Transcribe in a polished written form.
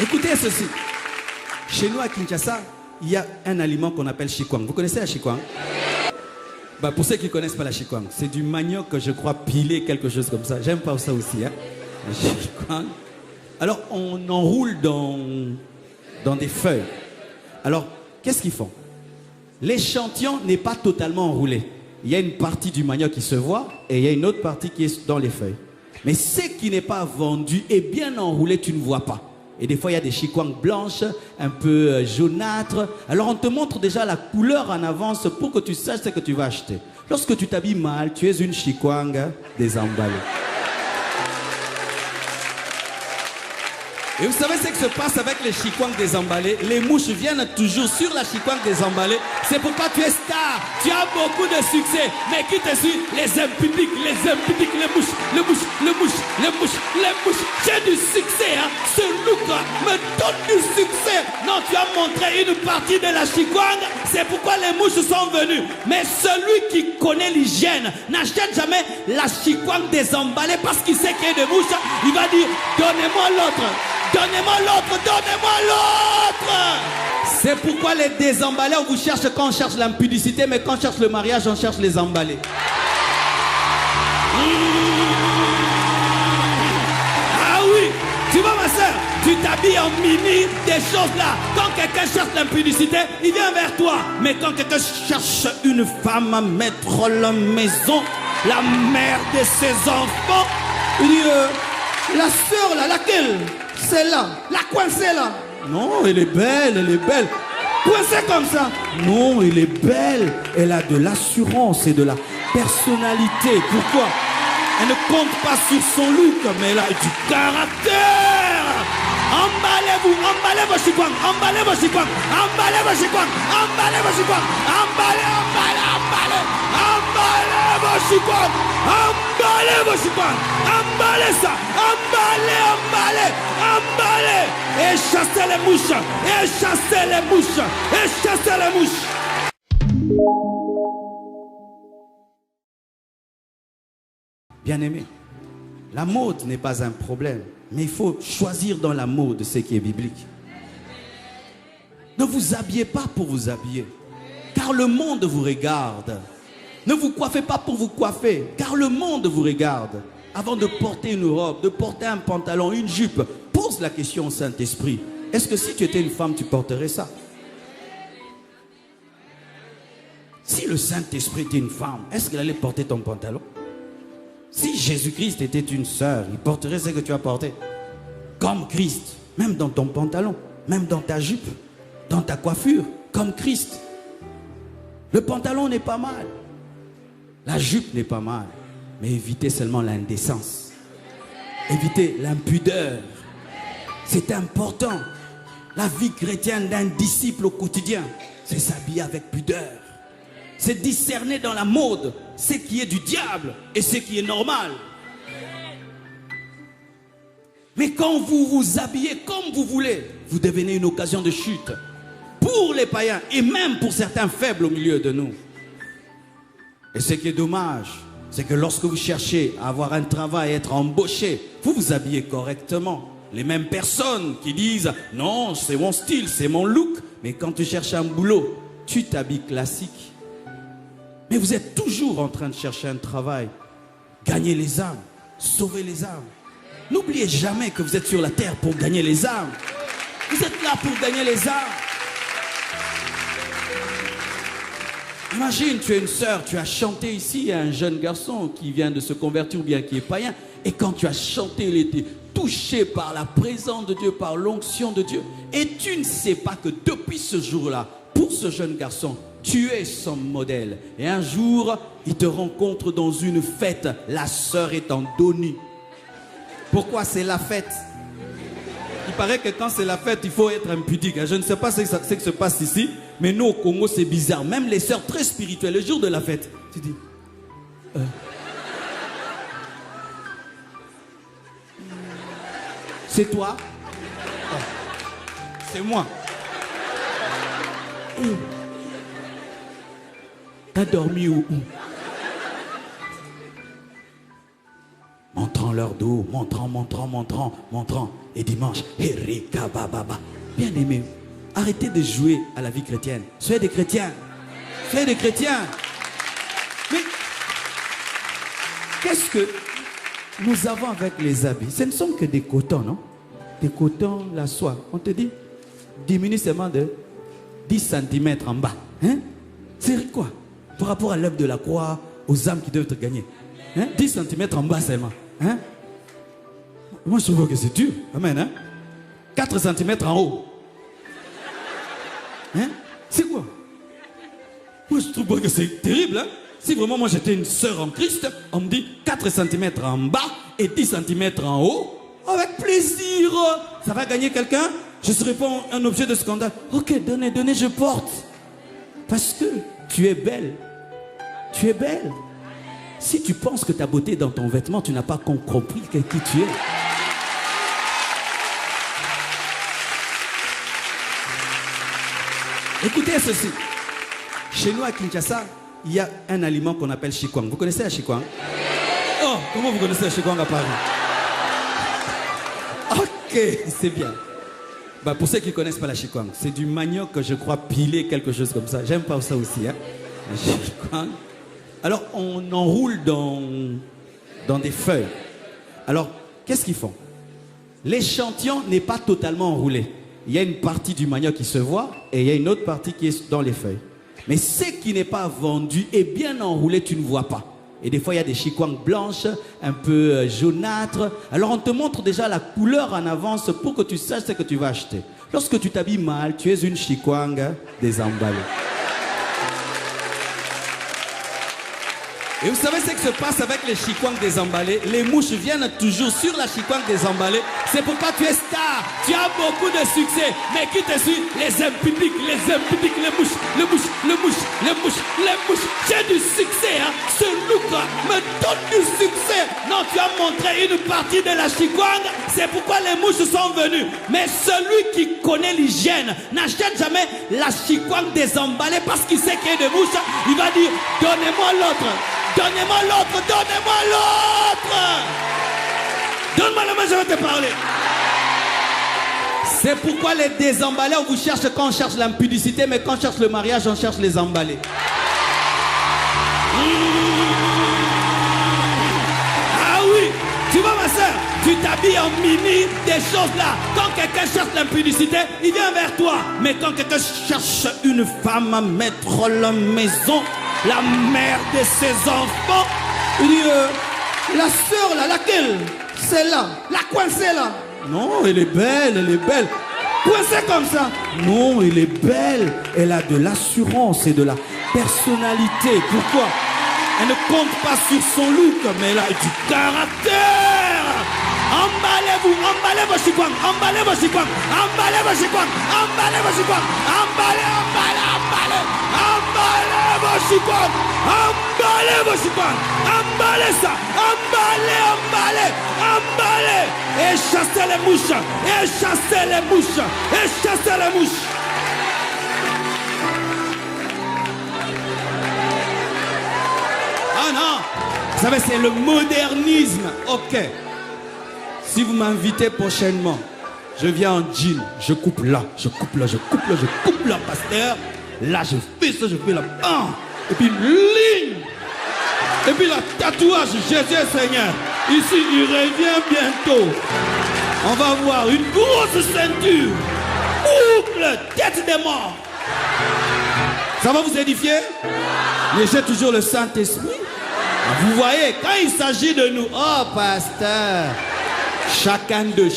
Écoutez ceci. Chez nous à Kinshasa, il y a un aliment qu'on appelle chikwang. Vous connaissez la chikwang? Bah, pour ceux qui ne connaissent pas la chikwang, c'est du manioc, je crois, pilé, quelque chose comme ça. J'aime pas ça aussi. Hein? La chikwang. Alors, on enroule dans des feuilles. Alors, qu'est-ce qu'ils font? L'échantillon n'est pas totalement enroulé. Il y a une partie du manioc qui se voit et il y a une autre partie qui est dans les feuilles. Mais ce qui n'est pas vendu et bien enroulé, tu ne vois pas. Et des fois, il y a des chikwangs blanches, un peu jaunâtres. Alors, on te montre déjà la couleur en avance pour que tu saches ce que tu vas acheter. Lorsque tu t'habilles mal, tu es une chikwang désemballée. Et vous savez ce qui se passe avec les chikwangs désemballés? Les mouches viennent toujours sur la chikwang désemballée. C'est pourquoi tu es star, tu as beaucoup de succès. Mais qui te suit? Les impudiques, les mouches, les mouches, les mouches, les mouches, les mouches. J'ai du succès, hein. Ce look me donne du succès. Non, tu as montré une partie de la chikwang. C'est pourquoi les mouches sont venues. Mais celui qui connaît l'hygiène n'achète jamais la chikwang désemballée parce qu'il sait qu'il y a des mouches. Il va dire, donnez-moi l'autre. Donnez-moi l'autre, donnez-moi l'autre. C'est pourquoi les désemballés, on vous cherche quand on cherche l'impudicité, mais quand on cherche le mariage, on cherche les emballés. Ah oui, tu vois ma soeur, tu t'habilles en mini, des choses là. Quand quelqu'un cherche l'impudicité, il vient vers toi. Mais quand quelqu'un cherche une femme à mettre la maison, la mère de ses enfants, il dit, la soeur là, laquelle? Celle-là, la coincée là. Non, elle est belle, elle est belle. Coincée comme ça. Non, elle est belle. Elle a de l'assurance et de la personnalité. Pourquoi? Elle ne compte pas sur son look, mais elle a du caractère. Emballez-vous, emballez vos chikwang, emballez vos chikwang, emballez vos chikwang, emballez vos chikwang, emballez, emballez, emballez, emballez vos chikwang, emballez vos chikwang, emballez ça, emballez, emballez, emballez, et chassez les mouches, et chassez les mouches, et chassez les mouches. Bien-aimé, la mode n'est pas un problème. Mais il faut choisir dans la mode ce qui est biblique. Ne vous habillez pas pour vous habiller, car le monde vous regarde. Ne vous coiffez pas pour vous coiffer, car le monde vous regarde. Avant de porter une robe, de porter un pantalon, une jupe, pose la question au Saint-Esprit. Est-ce que si tu étais une femme, tu porterais ça? Si le Saint-Esprit était une femme, est-ce qu'il allait porter ton pantalon? Si Jésus-Christ était une sœur, il porterait ce que tu as porté. Comme Christ, même dans ton pantalon, même dans ta jupe, dans ta coiffure, comme Christ. Le pantalon n'est pas mal. La jupe n'est pas mal. Mais évitez seulement l'indécence. Évitez l'impudeur. C'est important. La vie chrétienne d'un disciple au quotidien, c'est s'habiller avec pudeur. C'est discerner dans la mode ce qui est du diable et ce qui est normal. Mais quand vous vous habillez comme vous voulez, vous devenez une occasion de chute pour les païens et même pour certains faibles au milieu de nous. Et ce qui est dommage, c'est que lorsque vous cherchez à avoir un travail, à être embauché, vous vous habillez correctement. Les mêmes personnes qui disent « Non, c'est mon style, c'est mon look ». Mais quand tu cherches un boulot, tu t'habilles classique. Mais vous êtes toujours en train de chercher un travail. Gagner les âmes, sauver les âmes. N'oubliez jamais que vous êtes sur la terre pour gagner les âmes. Vous êtes là pour gagner les âmes. Imagine, tu es une sœur, tu as chanté ici à un jeune garçon qui vient de se convertir ou bien qui est païen. Et quand tu as chanté, il était touché par la présence de Dieu, par l'onction de Dieu. Et tu ne sais pas que depuis ce jour-là, pour ce jeune garçon, tu es son modèle. Et un jour, il te rencontre dans une fête. La sœur est en dos nu. Pourquoi c'est la fête? Il paraît que quand c'est la fête, il faut être impudique. Je ne sais pas ce qui se passe ici, mais nous au Congo, c'est bizarre. Même les sœurs très spirituelles, le jour de la fête, tu dis... C'est toi? Oh. C'est moi. T'as dormi où? Montre leur dos, montrant. Et dimanche, Erika Baba. Bien aimé, arrêtez de jouer à la vie chrétienne. Soyez des chrétiens. Soyez des chrétiens. Mais qu'est-ce que nous avons avec les habits? Ce ne sont que des cotons, non? Des cotons, la soie. On te dit, diminue seulement de 10 cm en bas. Hein? C'est quoi? Par rapport à l'œuvre de la croix, aux âmes qui doivent te gagner. Hein? 10 cm en bas seulement. Hein? Moi, je trouve que c'est dur. Amen. Hein? 4 cm en haut. Hein? C'est quoi? Moi, je trouve que c'est terrible. Hein? Si vraiment moi j'étais une sœur en Christ, on me dit 4 cm en bas et 10 cm en haut. Avec plaisir. Ça va gagner quelqu'un? Je ne serai pas un objet de scandale. Ok, donnez, je porte. Parce que tu es belle. Tu es belle. Si tu penses que ta beauté est dans ton vêtement, tu n'as pas compris qui tu es. Écoutez ceci. Chez nous à Kinshasa, il y a un aliment qu'on appelle chikwang. Vous connaissez la chikwang? Oh, comment vous connaissez la chikwang à Paris? Ok, c'est bien. Bah, pour ceux qui ne connaissent pas la chikwang, c'est du manioc, je crois, pilé, quelque chose comme ça. J'aime pas ça aussi. Hein? La chikwang. Alors, on enroule dans des feuilles. Alors, qu'est-ce qu'ils font? L'échantillon n'est pas totalement enroulé. Il y a une partie du manioc qui se voit et il y a une autre partie qui est dans les feuilles. Mais ce qui n'est pas vendu est bien enroulé, tu ne vois pas. Et des fois, il y a des chikwang blanches, un peu jaunâtres. Alors, on te montre déjà la couleur en avance pour que tu saches ce que tu vas acheter. Lorsque tu t'habilles mal, tu es une chikwang désemballée. Et vous savez ce qui se passe avec les chikwang désemballés? Les mouches viennent toujours sur la chikwang désemballée. C'est pourquoi tu es star. Tu as beaucoup de succès. Mais qui te suit? Les impudiques, les mouches. J'ai du succès. Hein? Ce look me donne du succès. Non, tu as montré une partie de la chikwang. C'est pourquoi les mouches sont venues. Mais celui qui connaît l'hygiène n'achète jamais la chikwang désemballée parce qu'il sait qu'il y a des mouches. Il va dire, donnez-moi l'autre. Donnez-moi l'autre, donnez-moi l'autre. Donne-moi la main, je vais te parler. C'est pourquoi les désemballés, on vous cherche quand on cherche l'impudicité, mais quand on cherche le mariage, on cherche les emballés. Ah oui, tu vois ma soeur, tu t'habilles en mimi, des choses là. Quand quelqu'un cherche l'impudicité, il vient vers toi. Mais quand quelqu'un cherche une femme à mettre la maison, la mère de ses enfants, il dit, la sœur là, laquelle? Celle-là, la coincée là. Non, elle est belle, elle est belle. Coincée comme ça. Non, elle est belle. Elle a de l'assurance et de la personnalité. Pourquoi? Elle ne compte pas sur son look, mais elle a du caractère. Emballez-vous, emballez vos chikwang, emballez vos chikwang, emballez vos chikwang, emballez vos chikwang, emballez vos chikwang, emballez vos chikwang, emballez ça, emballez, et chassez les mouches, et chassez les mouches, et chassez les mouches. Ah non, vous savez, c'est le modernisme, ok. Si vous m'invitez prochainement, je viens en jean, je coupe là, pasteur. Là, je fais ça, je fais là. Et puis une ligne. Et puis la tatouage, Jésus Seigneur. Ici, il revient bientôt. On va voir une grosse ceinture. Boucle, tête des morts. Ça va vous édifier? Mais j'ai toujours le Saint-Esprit. Vous voyez, quand il s'agit de nous, oh pasteur. Chacun d'eux.